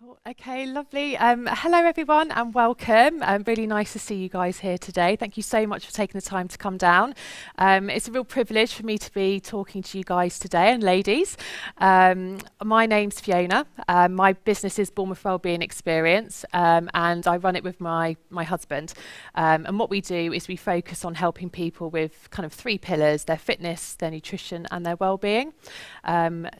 Cool. Okay, lovely. Hello everyone and welcome. Really nice to see you guys here today. Thank you so much for taking the time to come down. It's a real privilege for me to be talking to you guys today and ladies. My name's Fiona. My business is Bournemouth Wellbeing Experience and I run it with my husband. And what we do is we focus on helping people with kind of three pillars: their fitness, their nutrition and their wellbeing.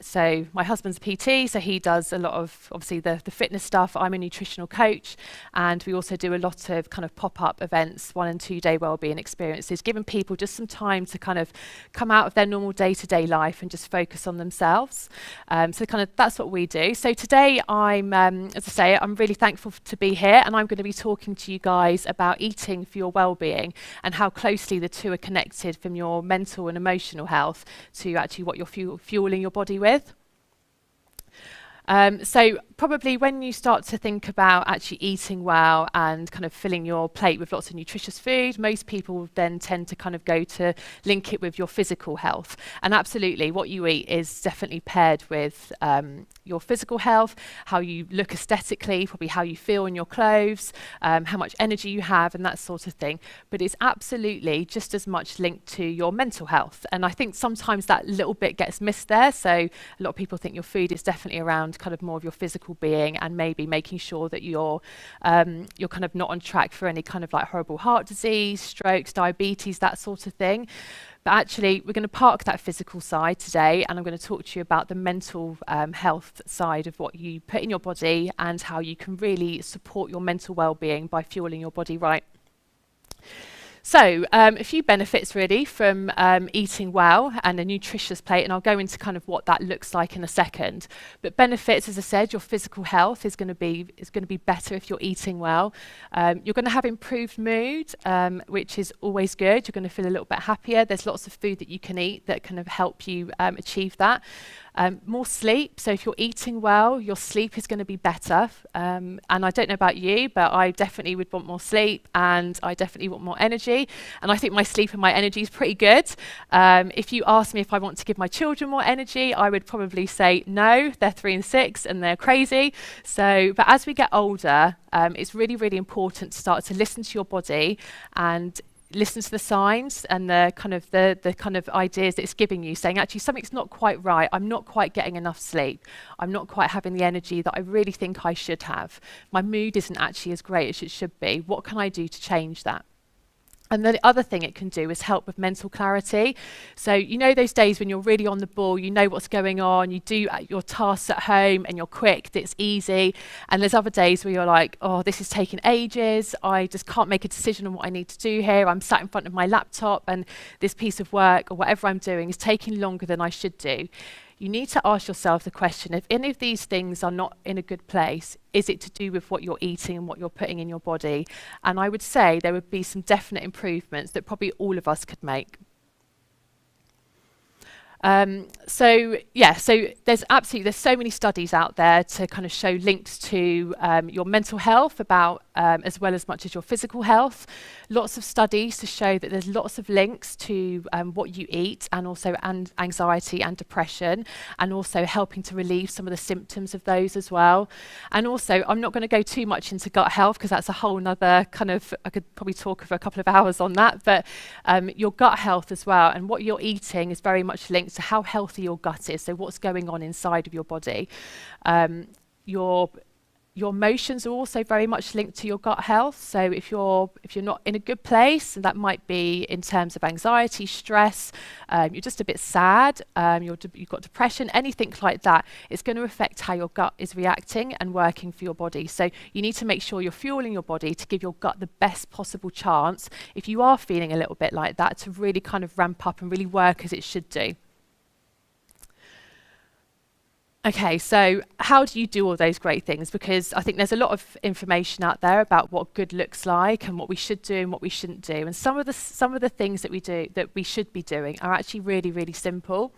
So my husband's a PT, so he does a lot of obviously the fitness stuff. I'm a nutritional coach, and we also do a lot of kind of pop-up events, 1 and 2 day wellbeing experiences, giving people just some time to kind of come out of their normal day-to-day life and just focus on themselves. So kind of that's what we do. So today I'm, as I say, I'm really thankful to be here, and I'm going to be talking to you guys about eating for your wellbeing and how closely the two are connected, from your mental and emotional health to actually what you're fueling your body with. So probably when you start to think about actually eating well and kind of filling your plate with lots of nutritious food, most people then tend to kind of go to link it with your physical health. And absolutely, what you eat is definitely paired with your physical health, how you look aesthetically, probably how you feel in your clothes, how much energy you have and that sort of thing. But it's absolutely just as much linked to your mental health. And I think sometimes that little bit gets missed there. So a lot of people think your food is definitely around kind of more of your physical being, and maybe making sure that you're kind of not on track for any kind of like horrible heart disease, strokes, diabetes, that sort of thing. But actually, we're going to park that physical side today, and I'm going to talk to you about the mental health side of what you put in your body and how you can really support your mental well-being by fueling your body right. So a few benefits really from eating well and a nutritious plate, and I'll go into kind of what that looks like in a second. But benefits, as I said, your physical health is going to be better if you're eating well. You're going to have improved mood, which is always good. You're going to feel a little bit happier. There's lots of food that you can eat that kind of help you achieve that. More sleep. So if you're eating well, your sleep is going to be better. And I don't know about you, but I definitely would want more sleep, and I definitely want more energy. And I think my sleep and my energy is pretty good. If you ask me if I want to give my children more energy, I would probably say no. They're 3 and 6 and they're crazy. So, but as we get older, it's really, really important to start to listen to your body and listen to the signs and the kind of ideas that it's giving you, saying actually something's not quite right. I'm not quite getting enough sleep. I'm not quite having the energy that I really think I should have. My mood isn't actually as great as it should be. What can I do to change that? And the other thing it can do is help with mental clarity. So you know those days when you're really on the ball, you know what's going on, you do your tasks at home and you're quick, it's easy. And there's other days where you're like, oh, this is taking ages. I just can't make a decision on what I need to do here. I'm sat in front of my laptop and this piece of work or whatever I'm doing is taking longer than I should do. You need to ask yourself the question, if any of these things are not in a good place, is it to do with what you're eating and what you're putting in your body? And I would say there would be some definite improvements that probably all of us could make. So there's so many studies out there to kind of show links to your mental health about as well as much as your physical health. Lots of studies to show that there's lots of links to what you eat, and also anxiety and depression, and also helping to relieve some of the symptoms of those as well. And also, I'm not going to go too much into gut health because that's a whole nother kind of, I could probably talk for a couple of hours on that, but your gut health as well, and what you're eating is very much linked to how healthy your gut is, so what's going on inside of your body. Your emotions are also very much linked to your gut health. So if you're not in a good place, and that might be in terms of anxiety, stress, you're just a bit sad, you've got depression, anything like that, it's going to affect how your gut is reacting and working for your body. So you need to make sure you're fueling your body to give your gut the best possible chance, if you are feeling a little bit like that, to really kind of ramp up and really work as it should do. Okay, so how do you do all those great things? Because I think there's a lot of information out there about what good looks like and what we should do and what we shouldn't do. And some of the things that we do that we should be doing are actually really, really simple.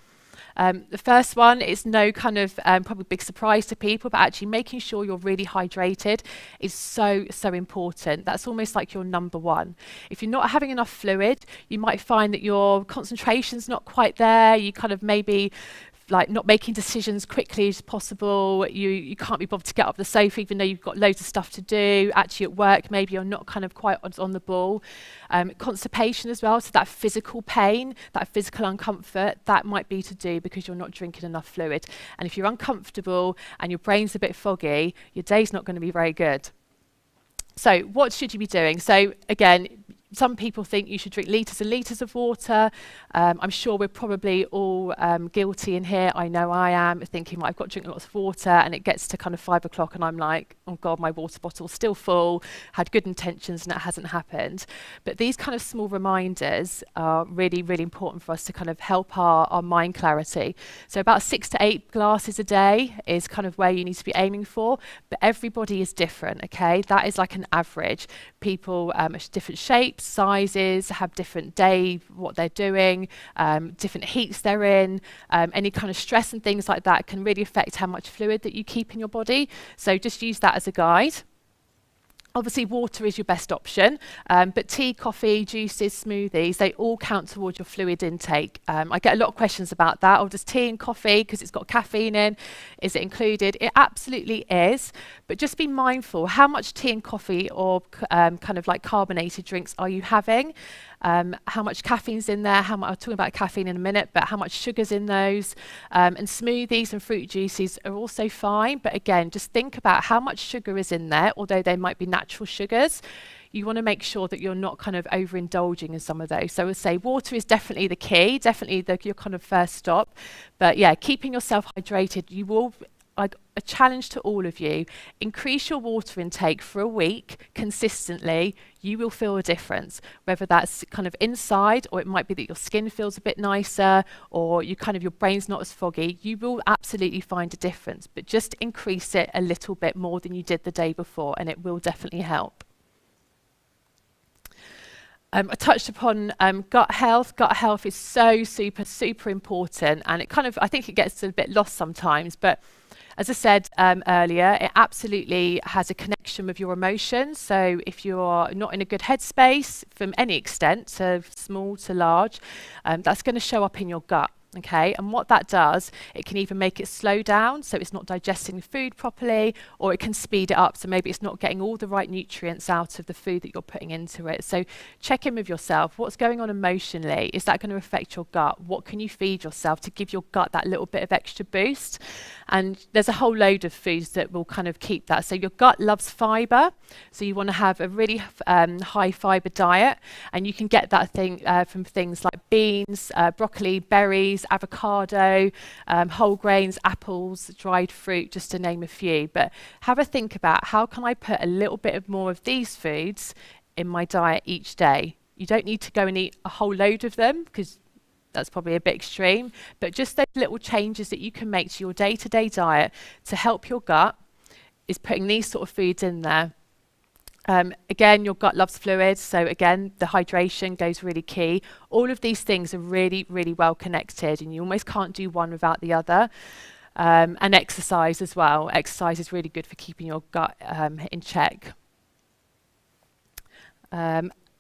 The first one is no kind of probably big surprise to people, but actually making sure you're really hydrated is so important. That's almost like your number one. If you're not having enough fluid, you might find that your concentration's not quite there. You kind of maybe like not making decisions quickly as possible. You can't be bothered to get up the sofa even though you've got loads of stuff to do. Actually at work, maybe you're not kind of quite on the ball. Constipation as well, so that physical pain, that physical uncomfort, that might be to do because you're not drinking enough fluid. And if you're uncomfortable and your brain's a bit foggy, your day's not going to be very good. So what should you be doing? So again, some people think you should drink litres and litres of water. I'm sure we're probably all guilty in here. I know I am, thinking, well, I've got to drink lots of water, and it gets to kind of 5 o'clock and I'm like, oh God, my water bottle's still full, had good intentions and it hasn't happened. But these kind of small reminders are really, really important for us to kind of help our mind clarity. So about 6 to 8 glasses a day is kind of where you need to be aiming for, but everybody is different, okay? That is like an average. People are different shapes, sizes, have different day, what they're doing, different heats they're in, any kind of stress and things like that can really affect how much fluid that you keep in your body. So just use that as a guide. Obviously, water is your best option, but tea, coffee, juices, smoothies, they all count towards your fluid intake. I get a lot of questions about that. Or does tea and coffee, because it's got caffeine in, is it included? It absolutely is, but just be mindful, how much tea and coffee or kind of like carbonated drinks are you having? How much caffeine's in there, I'll talk about caffeine in a minute, but how much sugar's in those. And smoothies and fruit juices are also fine, but again, just think about how much sugar is in there, although they might be natural sugars. You want to make sure that you're not kind of overindulging in some of those. So I would say water is definitely the key, definitely your kind of first stop. But yeah, keeping yourself hydrated, you will, like a challenge to all of you, increase your water intake for a week consistently. You will feel a difference, whether that's kind of inside, or it might be that your skin feels a bit nicer, or your brain's not as foggy. You will absolutely find a difference, but just increase it a little bit more than you did the day before, and it will definitely help. I touched upon gut health. Gut health is so super important, and it kind of, I think it gets a bit lost sometimes, but as I said earlier, it absolutely has a connection with your emotions. So if you're not in a good headspace from any extent, so small to large, that's going to show up in your gut. Okay, and what that does, it can either make it slow down, so it's not digesting the food properly, or it can speed it up, so maybe it's not getting all the right nutrients out of the food that you're putting into it. So check in with yourself. What's going on emotionally? Is that going to affect your gut? What can you feed yourself to give your gut that little bit of extra boost? And there's a whole load of foods that will kind of keep that. So your gut loves fibre, so you want to have a really high fibre diet, and you can get that thing from things like beans, broccoli, berries, avocado, whole grains, apples, dried fruit, just to name a few. But have a think about, how can I put a little bit of more of these foods in my diet each day? You don't need to go and eat a whole load of them, because that's probably a bit extreme, but just those little changes that you can make to your day-to-day diet to help your gut is putting these sort of foods in there. Again, your gut loves fluids, so again, the hydration goes really key. All of these things are really, really well connected, and you almost can't do one without the other. And exercise as well. Exercise is really good for keeping your gut in check.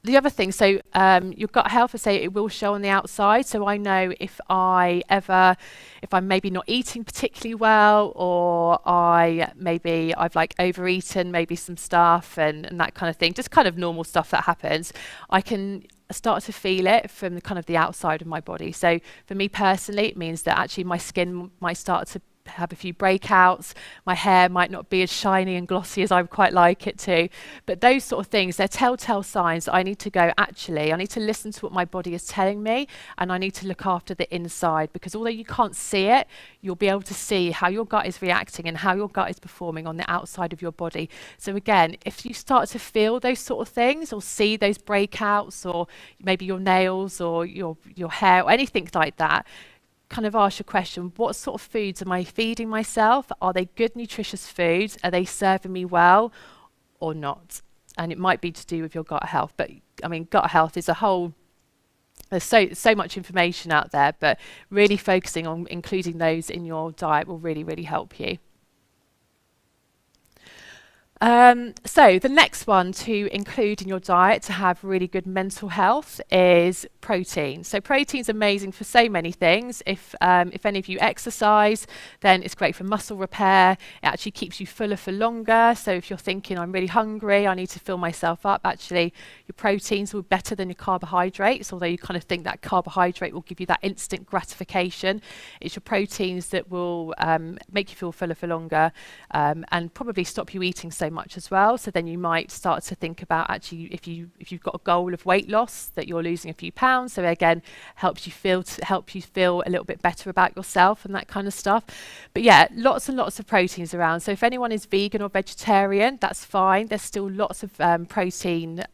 The other thing, so your gut health, I say it will show on the outside. So I know if I'm maybe not eating particularly well, or I've like overeaten maybe some stuff and that kind of thing, just kind of normal stuff that happens, I can start to feel it from the kind of the outside of my body. So for me personally, it means that actually my skin might start to have a few breakouts, my hair might not be as shiny and glossy as I would quite like it to, but those sort of things, they're telltale signs that I need to go, actually, I need to listen to what my body is telling me, and I need to look after the inside, because although you can't see it, you'll be able to see how your gut is reacting and how your gut is performing on the outside of your body. So again, if you start to feel those sort of things, or see those breakouts, or maybe your nails or your hair or anything like that, kind of ask your question, what sort of foods am I feeding myself? Are they good, nutritious foods? Are they serving me well or not? And it might be to do with your gut health, but I mean, gut health is a whole, there's so much information out there, but really focusing on including those in your diet will really, really help you. So the next one to include in your diet to have really good mental health is protein. So protein's amazing for so many things. If any of you exercise, then it's great for muscle repair. It actually keeps you fuller for longer. So if you're thinking, I'm really hungry, I need to fill myself up, actually your proteins will be better than your carbohydrates, although you kind of think that carbohydrate will give you that instant gratification. It's your proteins that will make you feel fuller for longer, and probably stop you eating so much as well. So then you might start to think about, actually, if you've got a goal of weight loss, that you're losing a few pounds. So again, help you feel a little bit better about yourself and that kind of stuff. But yeah, lots and lots of proteins around. So if anyone is vegan or vegetarian, that's fine. There's still lots of protein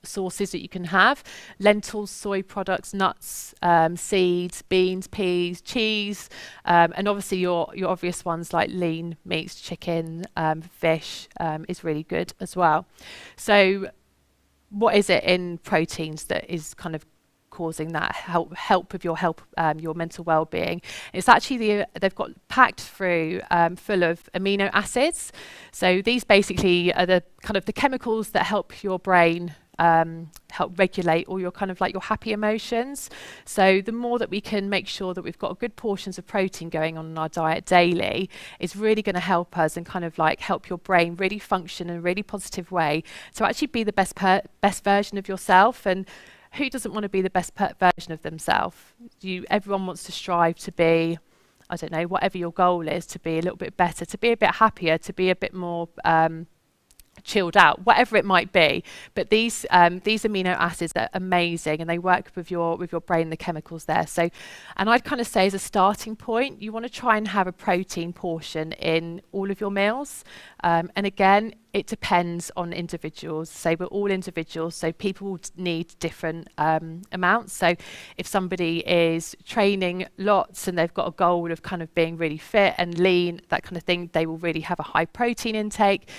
sources that you can have: lentils, soy products, nuts, seeds, beans, peas, cheese, and obviously your obvious ones like lean meats, chicken, fish is really good as well. So what is it in proteins that is kind of causing that help with your mental well-being? It's actually they've got packed through full of amino acids. So these basically are the kind of the chemicals that help your brain help regulate all your kind of like your happy emotions. So the more that we can make sure that we've got good portions of protein going on in our diet daily, is really going to help us and kind of like help your brain really function in a really positive way to actually be the best version of yourself. And who doesn't want to be the best version of themselves? Everyone wants to strive to be, I don't know, whatever your goal is, to be a little bit better, to be a bit happier, to be a bit more chilled out, whatever it might be. But these amino acids are amazing, and they work with your brain, the chemicals there. So, and I'd kind of say as a starting point, you want to try and have a protein portion in all of your meals. And again, it depends on individuals. So we're all individuals, so people need different amounts. So if somebody is training lots and they've got a goal of kind of being really fit and lean, that kind of thing, they will really have a high protein intake.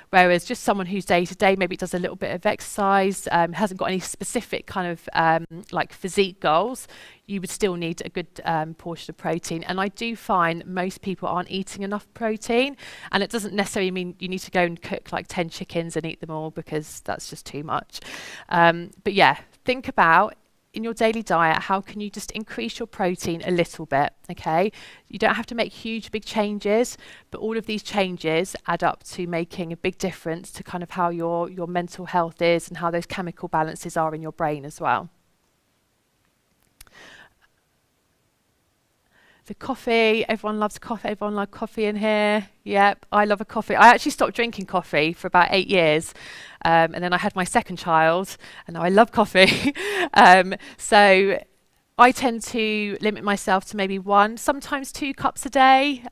Whereas just someone who's day to day maybe does a little bit of exercise, hasn't got any specific kind of like physique goals, you would still need a good portion of protein. And I do find most people aren't eating enough protein, and it doesn't necessarily mean you need to go and cook like 10 chickens and eat them all, because that's just too much. But yeah, think about in your daily diet, how can you just increase your protein a little bit, okay? You don't have to make huge, big changes, but all of these changes add up to making a big difference to kind of how your mental health is and how those chemical balances are in your brain as well. The coffee, everyone loves coffee. Everyone loves coffee in here. Yep, I love a coffee. I actually stopped drinking coffee for about 8 years. And then I had my second child, and now I love coffee. So I tend to limit myself to maybe 1, sometimes 2 cups a day.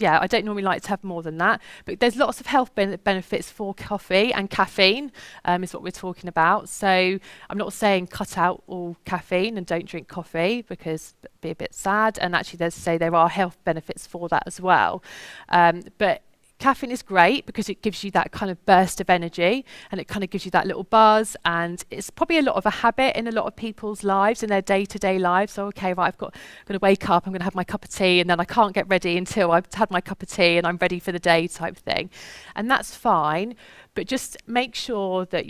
Yeah, I don't normally like to have more than that, but there's lots of health benefits for coffee, and caffeine is what we're talking about. So I'm not saying cut out all caffeine and don't drink coffee, because it'd be a bit sad. And actually, there are health benefits for that as well. But caffeine is great because it gives you that kind of burst of energy, and it kind of gives you that little buzz, and it's probably a lot of a habit in a lot of people's lives, in their day-to-day lives. So okay, right, I'm going to wake up, I'm going to have my cup of tea, and then I can't get ready until I've had my cup of tea and I'm ready for the day type thing. And that's fine, but just make sure that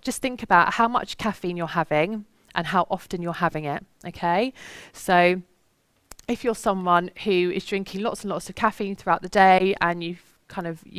just think about how much caffeine you're having and how often you're having it, okay? So if you're someone who is drinking lots and lots of caffeine throughout the day, and you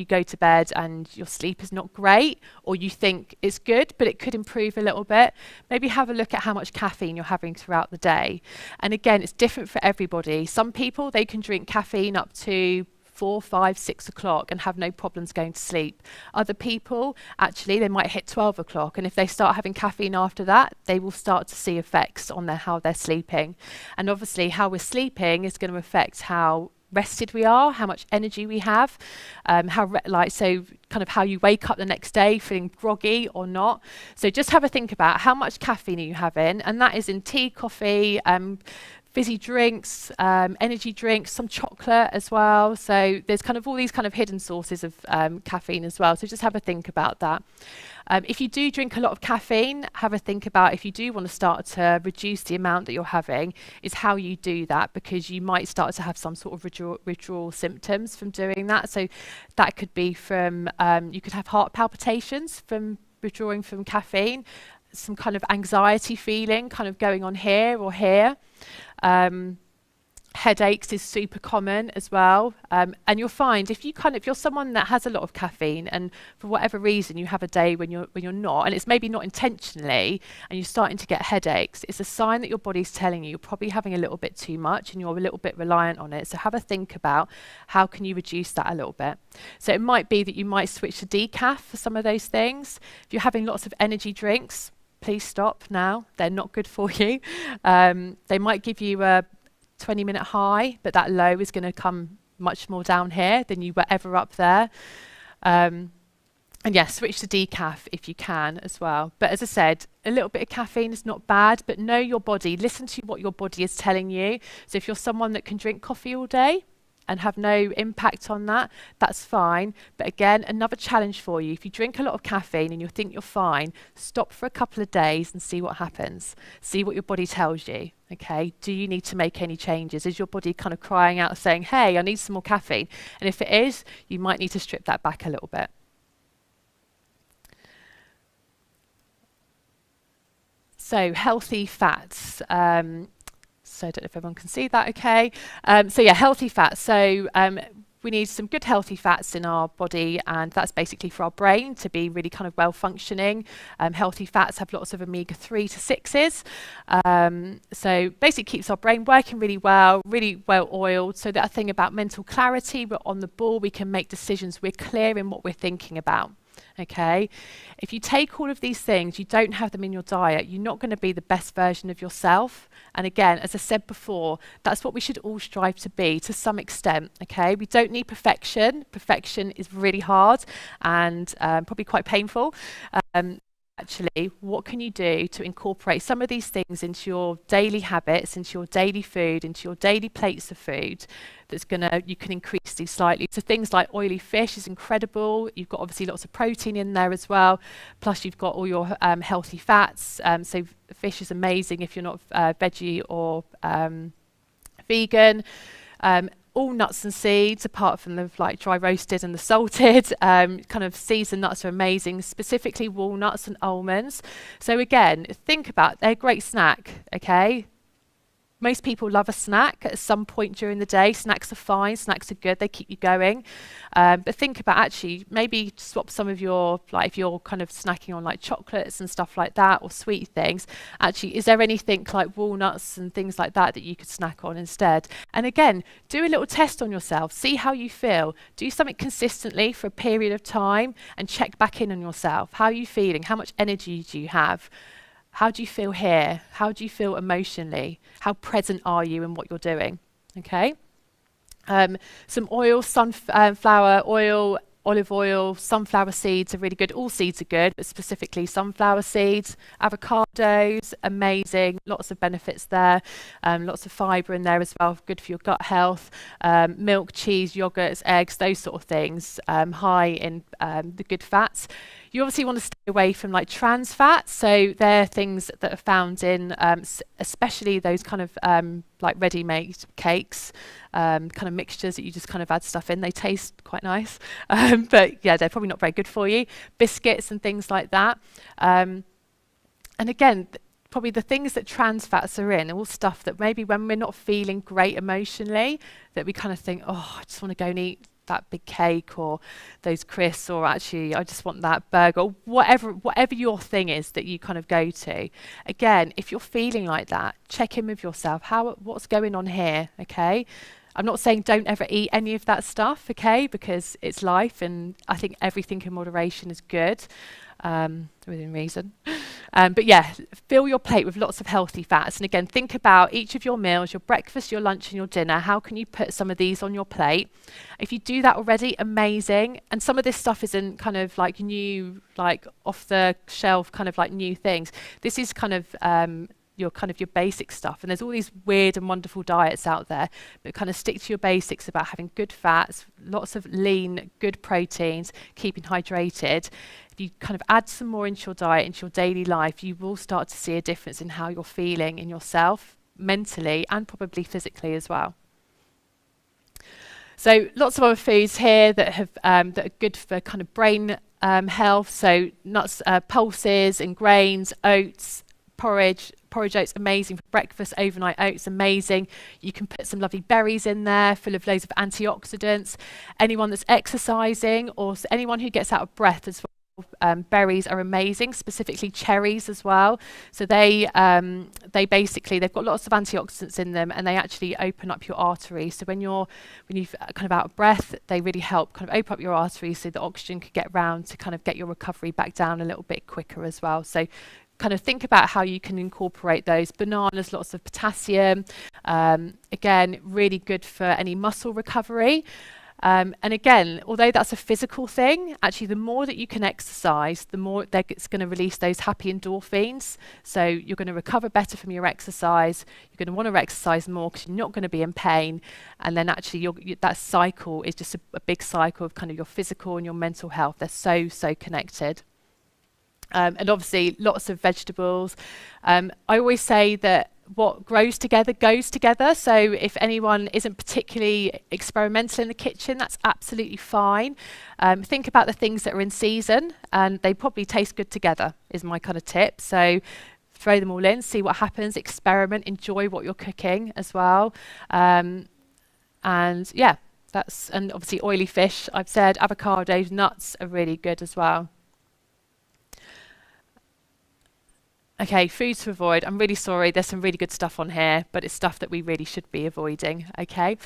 go to bed and your sleep is not great, or you think it's good but it could improve a little bit, maybe have a look at how much caffeine you're having throughout the day. And again, it's different for everybody. Some people, they can drink caffeine up to 4, 5, 6 o'clock and have no problems going to sleep. Other people, actually, they might hit 12 o'clock, and if they start having caffeine after that, they will start to see effects on how they're sleeping. And obviously how we're sleeping is going to affect how rested we are, how much energy we have, so kind of how you wake up the next day feeling groggy or not. So just have a think about how much caffeine are you having, and that is in tea, coffee, fizzy drinks, energy drinks, some chocolate as well. So there's kind of all these kind of hidden sources of caffeine as well. So just have a think about that. If you do drink a lot of caffeine, have a think about, if you do want to start to reduce the amount that you're having, is how you do that, because you might start to have some sort of withdrawal symptoms from doing that. So that could be from, you could have heart palpitations from withdrawing from caffeine, some kind of anxiety feeling kind of going on here or here. Headaches is super common as well, and you'll find if you're someone that has a lot of caffeine and for whatever reason you have a day when you're not, and it's maybe not intentionally, and you're starting to get headaches, it's a sign that your body's telling you you're probably having a little bit too much and you're a little bit reliant on it. So have a think about how can you reduce that a little bit. So it might be that you might switch to decaf for some of those things. If you're having lots of energy drinks, please stop now. They're not good for you. They might give you a 20-minute high, but that low is going to come much more down here than you were ever up there. And yeah, switch to decaf if you can as well. But as I said, a little bit of caffeine is not bad, but know your body. Listen to what your body is telling you. So if you're someone that can drink coffee all day and have no impact on that, that's fine. But again, another challenge for you. If you drink a lot of caffeine and you think you're fine, stop for a couple of days and see what happens. See what your body tells you, okay? Do you need to make any changes? Is your body kind of crying out saying, hey, I need some more caffeine? And if it is, you might need to strip that back a little bit. So healthy fats. So I don't know if everyone can see that okay. So yeah, healthy fats. So we need some good healthy fats in our body, and that's basically for our brain to be really kind of well functioning. Healthy fats have lots of omega-3 to 6s. So basically keeps our brain working really well oiled. So that thing about mental clarity, we're on the ball, we can make decisions, we're clear in what we're thinking about. Okay, if you take all of these things, you don't have them in your diet, you're not going to be the best version of yourself. And again, as I said before, that's what we should all strive to be to some extent. Okay, we don't need perfection. Perfection is really hard and probably quite painful. Actually, what can you do to incorporate some of these things into your daily habits, into your daily food, into your daily plates of food that's you can increase these slightly. So things like oily fish is incredible. You've got obviously lots of protein in there as well. Plus you've got all your healthy fats. So fish is amazing if you're not veggie or vegan. All nuts and seeds, apart from the like dry roasted and the salted, kind of seeds and nuts are amazing, specifically walnuts and almonds. So again, think about, they're a great snack, okay? Most people love a snack at some point during the day. Snacks are fine, snacks are good, they keep you going. But think about actually maybe swap some of your, like if you're kind of snacking on like chocolates and stuff like that or sweet things, actually is there anything like walnuts and things like that that you could snack on instead? And again, do a little test on yourself, see how you feel. Do something consistently for a period of time and check back in on yourself. How are you feeling? How much energy do you have? How do you feel here? How do you feel emotionally? How present are you in what you're doing? Okay. Some oil, sunflower oil, olive oil, sunflower seeds are really good. All seeds are good, but specifically sunflower seeds. Avocados, amazing. Lots of benefits there. Lots of fibre in there as well, good for your gut health. Milk, cheese, yogurts, eggs, those sort of things, high in the good fats. You obviously want to stay away from like trans fats. So they're things that are found in especially those kind of like ready-made cakes, kind of mixtures that you just kind of add stuff in. They taste quite nice, but yeah, they're probably not very good for you. Biscuits and things like that. And again, probably the things that trans fats are in are all stuff that maybe when we're not feeling great emotionally, that we kind of think, oh, I just want to go and eat that big cake or those crisps, or actually I just want that burger, or whatever your thing is that you kind of go to. Again, if you're feeling like that, check in with yourself. What's going on here? Okay, I'm not saying don't ever eat any of that stuff, okay, because it's life, and I think everything in moderation is good, within reason. But yeah, fill your plate with lots of healthy fats. And again, think about each of your meals, your breakfast, your lunch and your dinner. How can you put some of these on your plate? If you do that already, amazing. And some of this stuff isn't kind of like new, like off the shelf, kind of like new things. This is kind of your kind of your basic stuff. And there's all these weird and wonderful diets out there, but kind of stick to your basics about having good fats, lots of lean, good proteins, keeping hydrated. If you kind of add some more into your diet, into your daily life, you will start to see a difference in how you're feeling in yourself, mentally and probably physically as well. So lots of other foods here that have that are good for kind of brain health. So nuts, pulses and grains, oats, porridge oats, amazing for breakfast. Overnight oats, amazing. You can put some lovely berries in there, full of loads of antioxidants. Anyone that's exercising or anyone who gets out of breath as well, berries are amazing, specifically cherries as well. So they've got lots of antioxidants in them, and they actually open up your arteries. So when you're kind of out of breath, they really help kind of open up your arteries so the oxygen could get round to kind of get your recovery back down a little bit quicker as well. So kind of think about how you can incorporate those. Bananas, lots of potassium, again, really good for any muscle recovery. And again, although that's a physical thing, actually the more that you can exercise, the more it's going to release those happy endorphins. So you're going to recover better from your exercise. You're going to want to exercise more because you're not going to be in pain. And then actually that cycle is just a big cycle of kind of your physical and your mental health. They're so connected. And obviously lots of vegetables. I always say that what grows together goes together. So if anyone isn't particularly experimental in the kitchen, that's absolutely fine. Think about the things that are in season, and they probably taste good together, is my kind of tip. So throw them all in, see what happens, experiment, enjoy what you're cooking as well. And yeah, and obviously oily fish, I've said, avocados, nuts are really good as well. Okay, foods to avoid. I'm really sorry, there's some really good stuff on here, but it's stuff that we really should be avoiding, okay?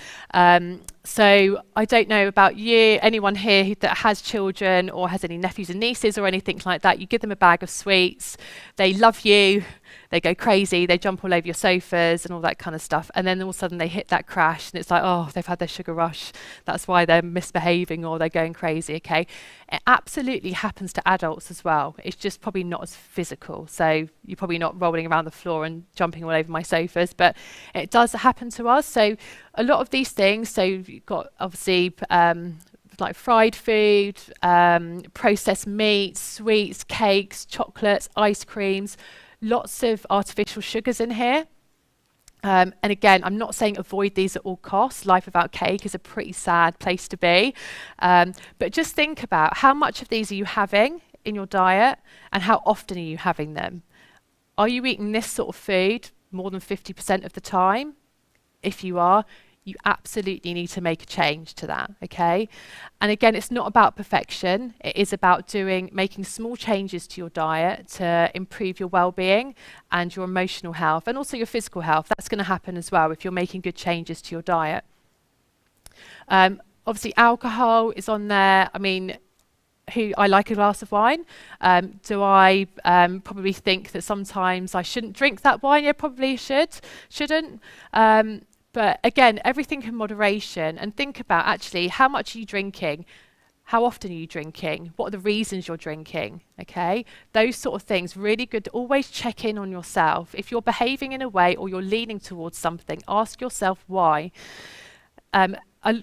So I don't know about you, anyone here that has children or has any nephews and nieces or anything like that. You give them a bag of sweets, they love you, they go crazy, they jump all over your sofas and all that kind of stuff. And then all of a sudden they hit that crash and it's like, oh, they've had their sugar rush. That's why they're misbehaving or they're going crazy, okay? It absolutely happens to adults as well. It's just probably not as physical. So you're probably not rolling around the floor and jumping all over my sofas, but it does happen to us. So a lot of these things, so you've got obviously like fried food, processed meats, sweets, cakes, chocolates, ice creams, lots of artificial sugars in here. And again, I'm not saying avoid these at all costs. Life without cake is a pretty sad place to be. But just think about how much of these are you having in your diet and how often are you having them? Are you eating this sort of food more than 50% of the time? If you are, you absolutely need to make a change to that, okay? And again, it's not about perfection. It is about making small changes to your diet to improve your well-being and your emotional health and also your physical health. That's going to happen as well if you're making good changes to your diet. Obviously, alcohol is on there. I mean, I like a glass of wine. Do I probably think that sometimes I shouldn't drink that wine? Yeah, probably shouldn't. But again, everything in moderation, and think about actually how much are you drinking? How often are you drinking? What are the reasons you're drinking? Okay, those sort of things, really good to always check in on yourself. If you're behaving in a way or you're leaning towards something, ask yourself why. I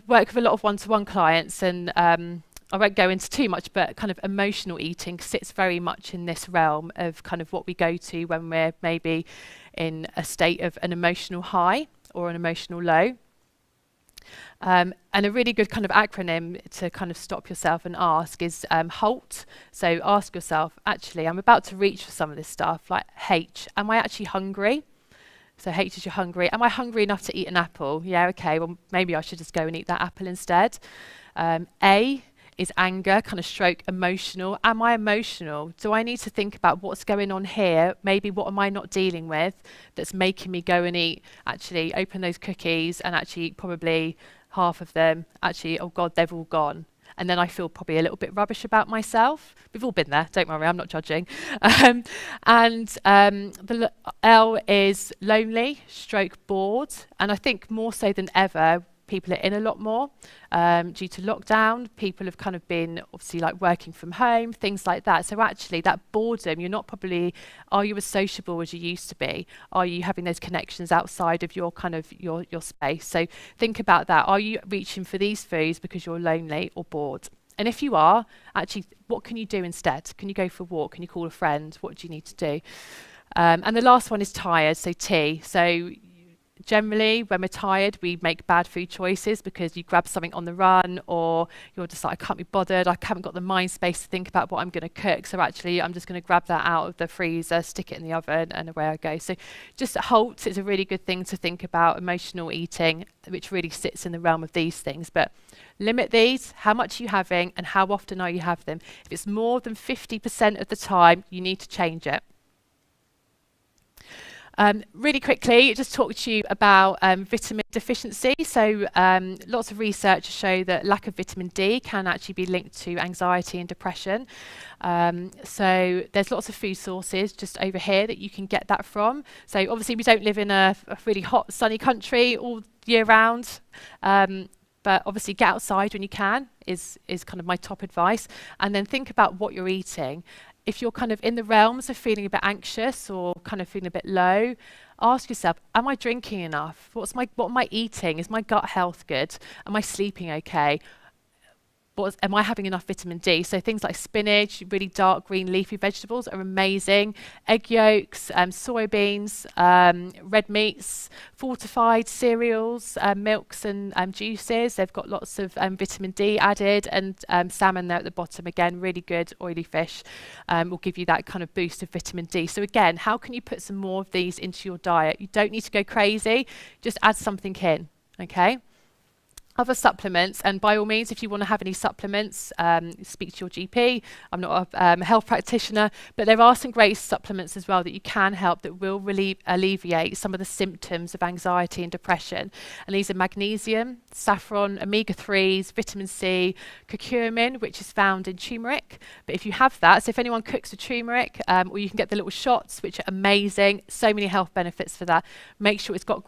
work with a lot of one-to-one clients, and I won't go into too much, but kind of emotional eating sits very much in this realm of kind of what we go to when we're maybe in a state of an emotional high or an emotional low. And a really good kind of acronym to kind of stop yourself and ask is HALT. So ask yourself, actually, I'm about to reach for some of this stuff, like H, am I actually hungry? So H is you're hungry. Am I hungry enough to eat an apple? Yeah, okay, well, maybe I should just go and eat that apple instead. A is anger, kind of stroke emotional. Am I emotional? Do I need to think about what's going on here? Maybe what am I not dealing with that's making me go and actually open those cookies and actually eat probably half of them. Actually, oh God, they've all gone. And then I feel probably a little bit rubbish about myself. We've all been there, don't worry, I'm not judging. The L is lonely, stroke bored. And I think more so than ever, people are in a lot more due to lockdown. People have kind of been obviously like working from home, things like that. So actually that boredom, you're not probably, are you as sociable as you used to be? Are you having those connections outside of your kind of your space? So think about that. Are you reaching for these foods because you're lonely or bored? And if you are, actually, what can you do instead? Can you go for a walk? Can you call a friend? What do you need to do? And the last one is tired, so T. So generally, when we're tired, we make bad food choices because you grab something on the run, or you're just like, I can't be bothered, I haven't got the mind space to think about what I'm going to cook, so actually I'm just going to grab that out of the freezer, stick it in the oven, and away I go. So just halt is a really good thing to think about, emotional eating, which really sits in the realm of these things. But limit these, how much are you having, and how often are you having them? If it's more than 50% of the time, you need to change it. Really quickly, just talk to you about vitamin deficiency. So lots of research show that lack of vitamin D can actually be linked to anxiety and depression. So there's lots of food sources just over here that you can get that from. So obviously we don't live in a really hot, sunny country all year round. But obviously get outside when you can is kind of my top advice. And then think about what you're eating. If you're kind of in the realms of feeling a bit anxious or kind of feeling a bit low, ask yourself, am I drinking enough? What am I eating? Is my gut health good? Am I sleeping okay? Am I having enough vitamin D? So things like spinach, really dark green leafy vegetables are amazing. Egg yolks, soybeans, red meats, fortified cereals, milks and juices. They've got lots of vitamin D added, and salmon there at the bottom. Again, really good oily fish will give you that kind of boost of vitamin D. So again, how can you put some more of these into your diet? You don't need to go crazy, just add something in, okay? Other supplements, and by all means, if you want to have any supplements, speak to your GP. I'm not a health practitioner, but there are some great supplements as well that you can help that will alleviate some of the symptoms of anxiety and depression. And these are magnesium, saffron, omega-3s, vitamin C, curcumin, which is found in turmeric. But if you have that, so if anyone cooks with turmeric, or you can get the little shots, which are amazing, so many health benefits for that. Make sure it's got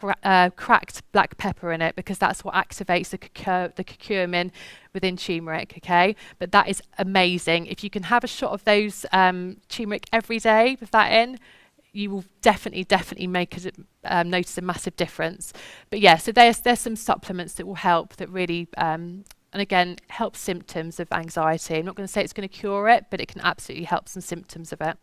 cracked black pepper in it, because that's what activates the curcumin within turmeric, okay? But that is amazing. If you can have a shot of those turmeric every day with that in, you will definitely notice a massive difference. But yeah, so there's some supplements that will help, that really and again help symptoms of anxiety. I'm not going to say it's going to cure it, but it can absolutely help some symptoms of it.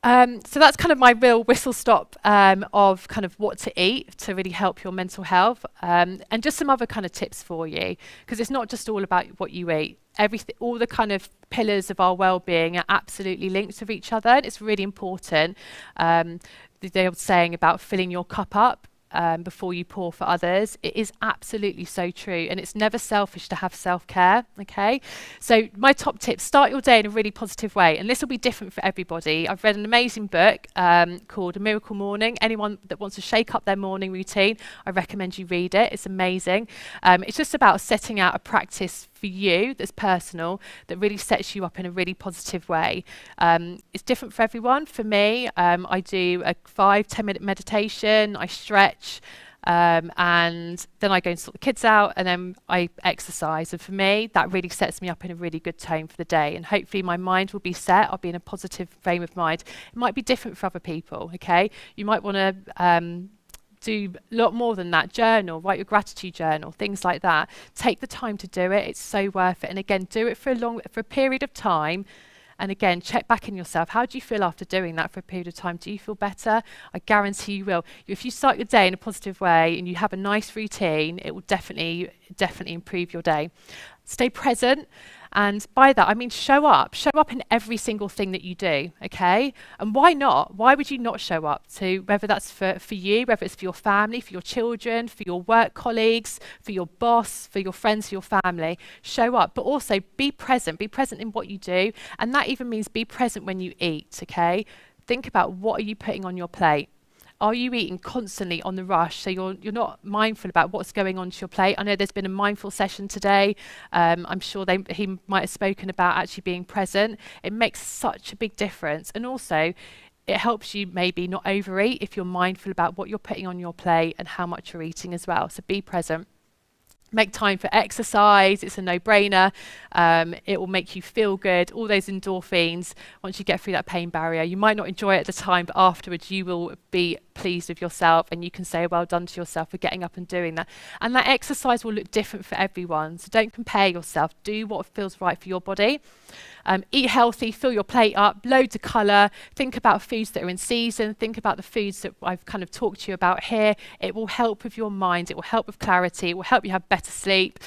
So that's kind of my real whistle stop of kind of what to eat to really help your mental health, and just some other kind of tips for you, because it's not just all about what you eat. All the kind of pillars of our well-being are absolutely linked with each other. And it's really important. The old saying about filling your cup up before you pour for others, it is absolutely so true, and it's never selfish to have self-care, okay? So my top tips: start your day in a really positive way, and this will be different for everybody. I've read an amazing book called A Miracle Morning. Anyone that wants to shake up their morning routine, I recommend you read it. It's amazing. It's just about setting out a practice for you that's personal, that really sets you up in a really positive way. It's different for everyone. For me, I do a 5-10 minute meditation, I stretch, and then I go and sort the kids out, and then I exercise. And for me, that really sets me up in a really good tone for the day, and hopefully my mind will be set. I'll be in a positive frame of mind. It might be different for other people, okay? You might want to do a lot more than that. Journal, write your gratitude journal, things like that. Take the time to do it. It's so worth it. And again, do it for a period of time. And again, check back in yourself. How do you feel after doing that for a period of time? Do you feel better? I guarantee you will. If you start your day in a positive way and you have a nice routine, it will definitely improve your day. Stay present. And by that, I mean show up in every single thing that you do, okay? And why not? Why would you not show up to, whether that's for you, whether it's for your family, for your children, for your work colleagues, for your boss, for your friends, for your family? Show up, but also be present in what you do. And that even means be present when you eat, okay? Think about, what are you putting on your plate? Are you eating constantly on the rush, so you're not mindful about what's going on to your plate? I know there's been a mindful session today. I'm sure he might have spoken about actually being present. It makes such a big difference. And also, It helps you maybe not overeat if you're mindful about what you're putting on your plate and how much you're eating as well. So be present. Make time for exercise. It's a no-brainer. It will make you feel good. All those endorphins, once you get through that pain barrier, you might not enjoy it at the time, but afterwards you will be pleased with yourself, and you can say well done to yourself for getting up and doing that. And that exercise will look different for everyone. So don't compare yourself. Do what feels right for your body. Eat healthy, fill your plate up, loads of colour. Think about foods that are in season. Think about the foods that I've kind of talked to you about here. It will help with your mind. It will help with clarity. It will help you have better sleep.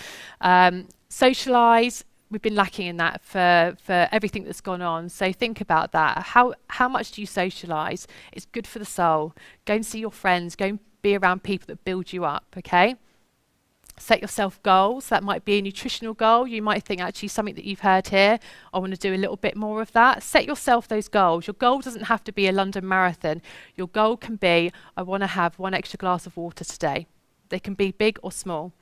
Socialize. We've been lacking in that for everything that's gone on. So think about that. How much do you socialise? It's good for the soul. Go and see your friends. Go and be around people that build you up, okay? Set yourself goals. That might be a nutritional goal. You might think actually something that you've heard here, I want to do a little bit more of that. Set yourself those goals. Your goal doesn't have to be a London marathon. Your goal can be, I want to have 1 extra glass of water today. They can be big or small.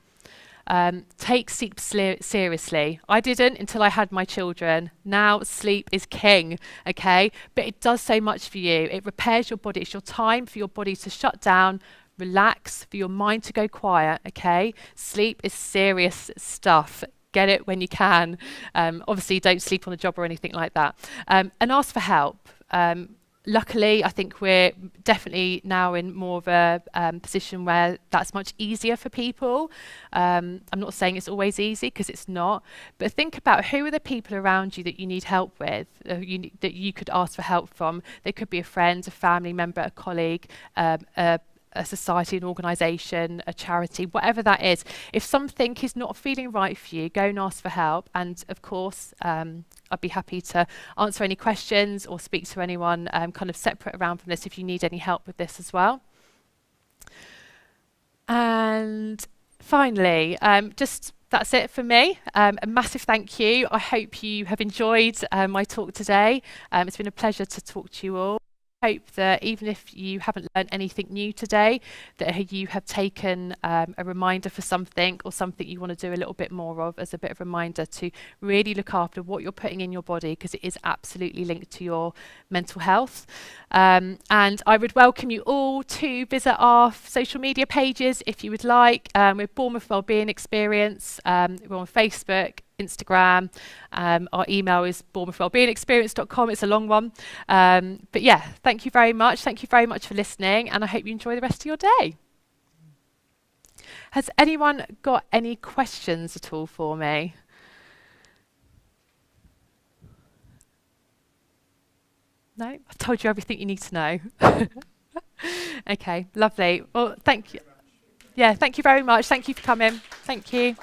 Take sleep seriously. I didn't until I had my children. Now sleep is king, okay? But it does so much for you. It repairs your body. It's your time for your body to shut down, relax, for your mind to go quiet, okay? Sleep is serious stuff. Get it when you can. Obviously, don't sleep on the job or anything like that. And ask for help. Luckily, I think we're definitely now in more of a position where that's much easier for people. I'm not saying it's always easy, because it's not, but think about who are the people around you that you need help with, that you could ask for help from. They could be a friend, a family member, a colleague, a society, an organisation, a charity, whatever that is. If something is not feeling right for you, go and ask for help. And of course, I'd be happy to answer any questions or speak to anyone kind of separate around from this if you need any help with this as well. And finally, that's it for me. A massive thank you. I hope you have enjoyed my talk today. It's been a pleasure to talk to you all. I hope that even if you haven't learned anything new today, that you have taken a reminder for something, or something you want to do a little bit more of, as a bit of a reminder to really look after what you're putting in your body, because it is absolutely linked to your mental health. And I would welcome you all to visit our social media pages if you would like. We're Bournemouth Wellbeing Experience. We're on Facebook, Instagram. Our email is bournemouthwellbeingexperience.com. It's a long one. But yeah, thank you very much. Thank you very much for listening, and I hope you enjoy the rest of your day. Has anyone got any questions at all for me? No? I've told you everything you need to know. Okay, lovely. Well, thank you. Yeah, thank you very much. Thank you for coming. Thank you.